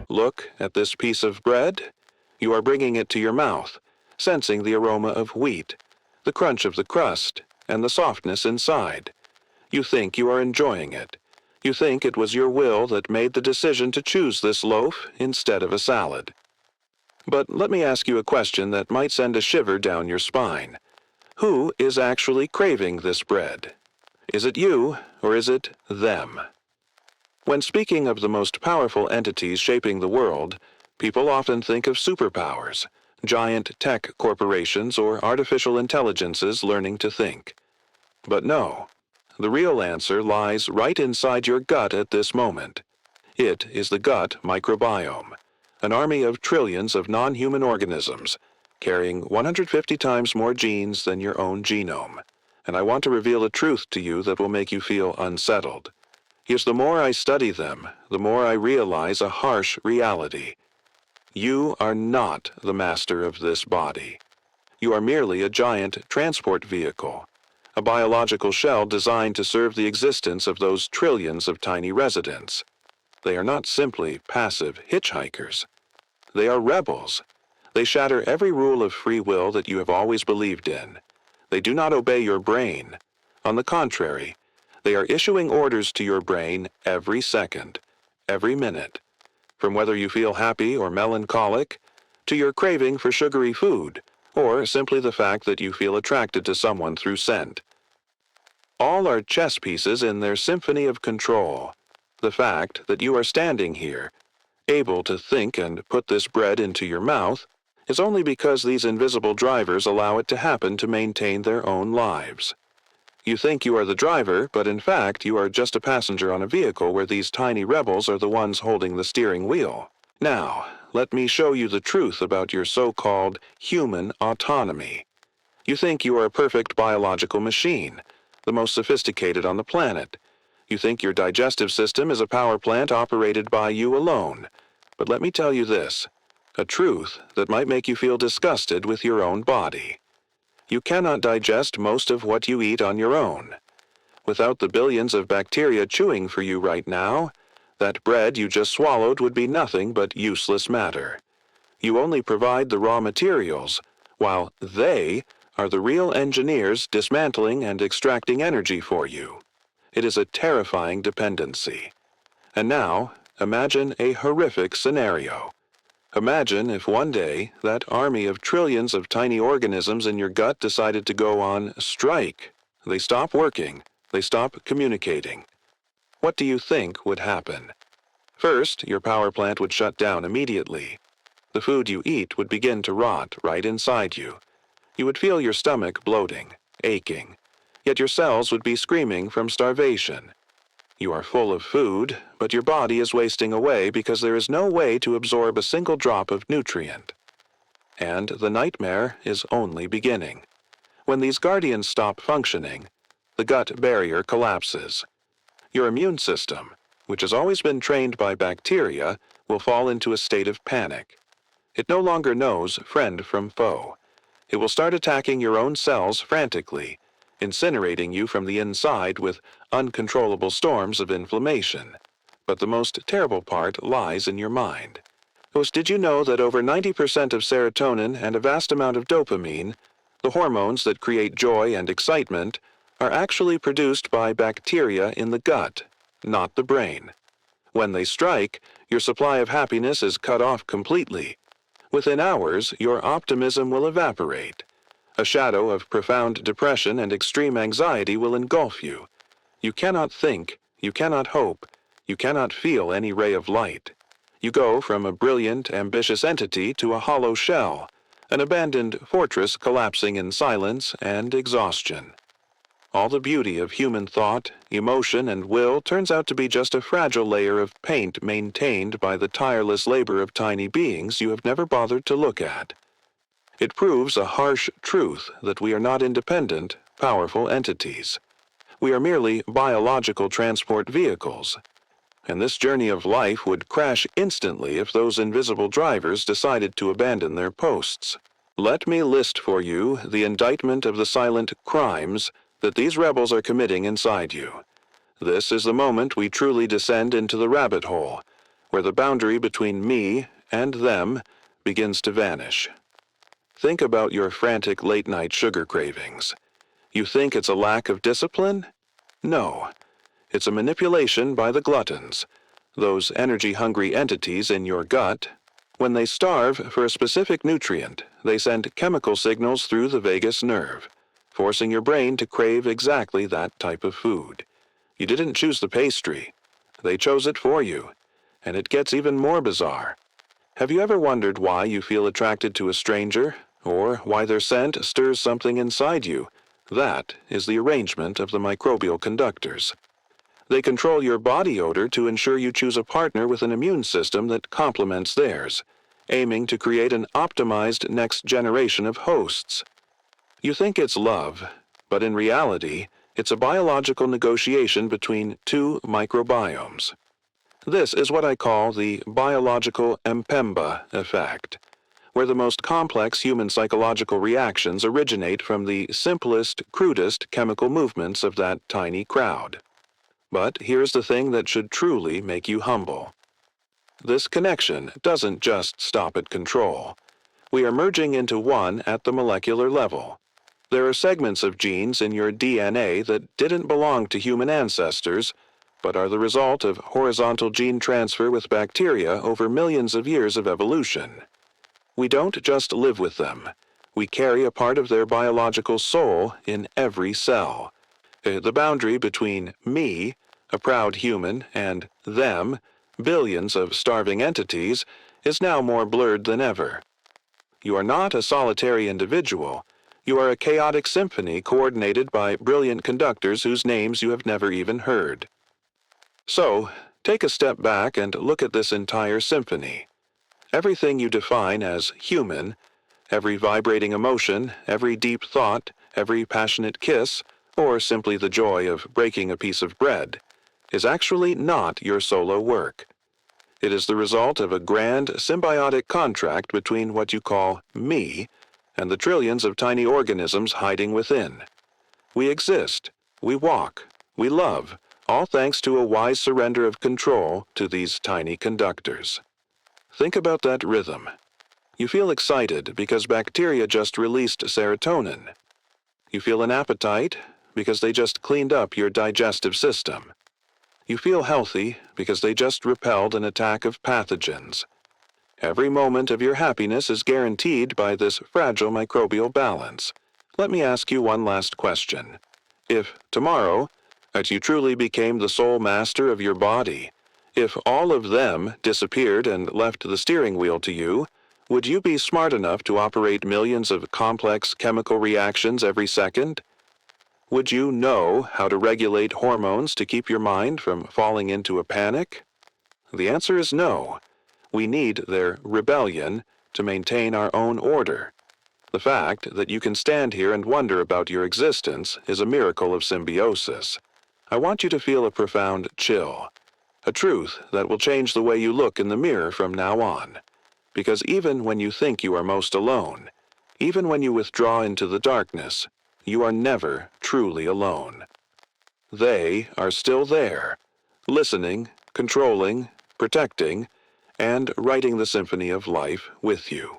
Look at this piece of bread. You are bringing it to your mouth, sensing the aroma of wheat, the crunch of the crust, and the softness inside. You think you are enjoying it. You think it was your will that made the decision to choose this loaf instead of a salad. But let me ask you a question that might send a shiver down your spine. Who is actually craving this bread? Is it you, or is it them? When speaking of the most powerful entities shaping the world, people often think of superpowers, giant tech corporations, or artificial intelligences learning to think. But no, the real answer lies right inside your gut at this moment. It is the gut microbiome, an army of trillions of non-human organisms, carrying 150 times more genes than your own genome. And I want to reveal a truth to you that will make you feel unsettled. Yes, the more I study them, the more I realize a harsh reality. You are not the master of this body. You are merely a giant transport vehicle, a biological shell designed to serve the existence of those trillions of tiny residents. They are not simply passive hitchhikers. They are rebels. They shatter every rule of free will that you have always believed in. They do not obey your brain. On the contrary, they are issuing orders to your brain every second, every minute, from whether you feel happy or melancholic, to your craving for sugary food, or simply the fact that you feel attracted to someone through scent. All are chess pieces in their symphony of control. The fact that you are standing here, able to think and put this bread into your mouth, is only because these invisible drivers allow it to happen to maintain their own lives. You think you are the driver, but in fact you are just a passenger on a vehicle where these tiny rebels are the ones holding the steering wheel. Now, let me show you the truth about your so-called human autonomy. You think you are a perfect biological machine, the most sophisticated on the planet. You think your digestive system is a power plant operated by you alone. But let me tell you this, a truth that might make you feel disgusted with your own body. You cannot digest most of what you eat on your own. Without the billions of bacteria chewing for you right now, that bread you just swallowed would be nothing but useless matter. You only provide the raw materials, while they are the real engineers dismantling and extracting energy for you. It is a terrifying dependency. And now, imagine a horrific scenario. Imagine if one day that army of trillions of tiny organisms in your gut decided to go on strike. They stop working. They stop communicating. What do you think would happen? First, your power plant would shut down immediately. The food you eat would begin to rot right inside you. You would feel your stomach bloating, aching, yet your cells would be screaming from starvation. You are full of food, but your body is wasting away because there is no way to absorb a single drop of nutrient. And the nightmare is only beginning. When these guardians stop functioning, the gut barrier collapses. Your immune system, which has always been trained by bacteria, will fall into a state of panic. It no longer knows friend from foe. It will start attacking your own cells frantically, incinerating you from the inside with uncontrollable storms of inflammation. But the most terrible part lies in your mind. Did you know that over 90% of serotonin and a vast amount of dopamine, the hormones that create joy and excitement, are actually produced by bacteria in the gut, not the brain? When they strike, your supply of happiness is cut off completely. Within hours, your optimism will evaporate. A shadow of profound depression and extreme anxiety will engulf you. You cannot think, you cannot hope, you cannot feel any ray of light. You go from a brilliant, ambitious entity to a hollow shell, an abandoned fortress collapsing in silence and exhaustion. All the beauty of human thought, emotion, and will turns out to be just a fragile layer of paint maintained by the tireless labor of tiny beings you have never bothered to look at. It proves a harsh truth that we are not independent, powerful entities. We are merely biological transport vehicles. And this journey of life would crash instantly if those invisible drivers decided to abandon their posts. Let me list for you the indictment of the silent crimes that these rebels are committing inside you. This is the moment we truly descend into the rabbit hole, where the boundary between me and them begins to vanish. Think about your frantic late-night sugar cravings. You think it's a lack of discipline? No, it's a manipulation by the gluttons, those energy-hungry entities in your gut. When they starve for a specific nutrient, they send chemical signals through the vagus nerve, forcing your brain to crave exactly that type of food. You didn't choose the pastry. They chose it for you. And it gets even more bizarre. Have you ever wondered why you feel attracted to a stranger, or why their scent stirs something inside you? That is the arrangement of the microbial conductors. They control your body odor to ensure you choose a partner with an immune system that complements theirs, aiming to create an optimized next generation of hosts. You think it's love, but in reality, it's a biological negotiation between two microbiomes. This is what I call the biological Mpemba effect, where the most complex human psychological reactions originate from the simplest, crudest chemical movements of that tiny crowd. But here's the thing that should truly make you humble. This connection doesn't just stop at control. We are merging into one at the molecular level. There are segments of genes in your DNA that didn't belong to human ancestors, but are the result of horizontal gene transfer with bacteria over millions of years of evolution. We don't just live with them. We carry a part of their biological soul in every cell. The boundary between me, a proud human, and them, billions of starving entities, is now more blurred than ever. You are not a solitary individual. You are a chaotic symphony coordinated by brilliant conductors whose names you have never even heard. So, take a step back and look at this entire symphony. Everything you define as human, every vibrating emotion, every deep thought, every passionate kiss, or simply the joy of breaking a piece of bread, is actually not your solo work. It is the result of a grand symbiotic contract between what you call me and the trillions of tiny organisms hiding within. We exist, we walk, we love, all thanks to a wise surrender of control to these tiny conductors. Think about that rhythm. You feel excited because bacteria just released serotonin. You feel an appetite because they just cleaned up your digestive system. You feel healthy because they just repelled an attack of pathogens. Every moment of your happiness is guaranteed by this fragile microbial balance. Let me ask you one last question. If tomorrow, as you truly became the sole master of your body, if all of them disappeared and left the steering wheel to you, would you be smart enough to operate millions of complex chemical reactions every second? Would you know how to regulate hormones to keep your mind from falling into a panic? The answer is no. We need their rebellion to maintain our own order. The fact that you can stand here and wonder about your existence is a miracle of symbiosis. I want you to feel a profound chill, a truth that will change the way you look in the mirror from now on. Because even when you think you are most alone, even when you withdraw into the darkness, you are never truly alone. They are still there, listening, controlling, protecting, and writing the symphony of life with you.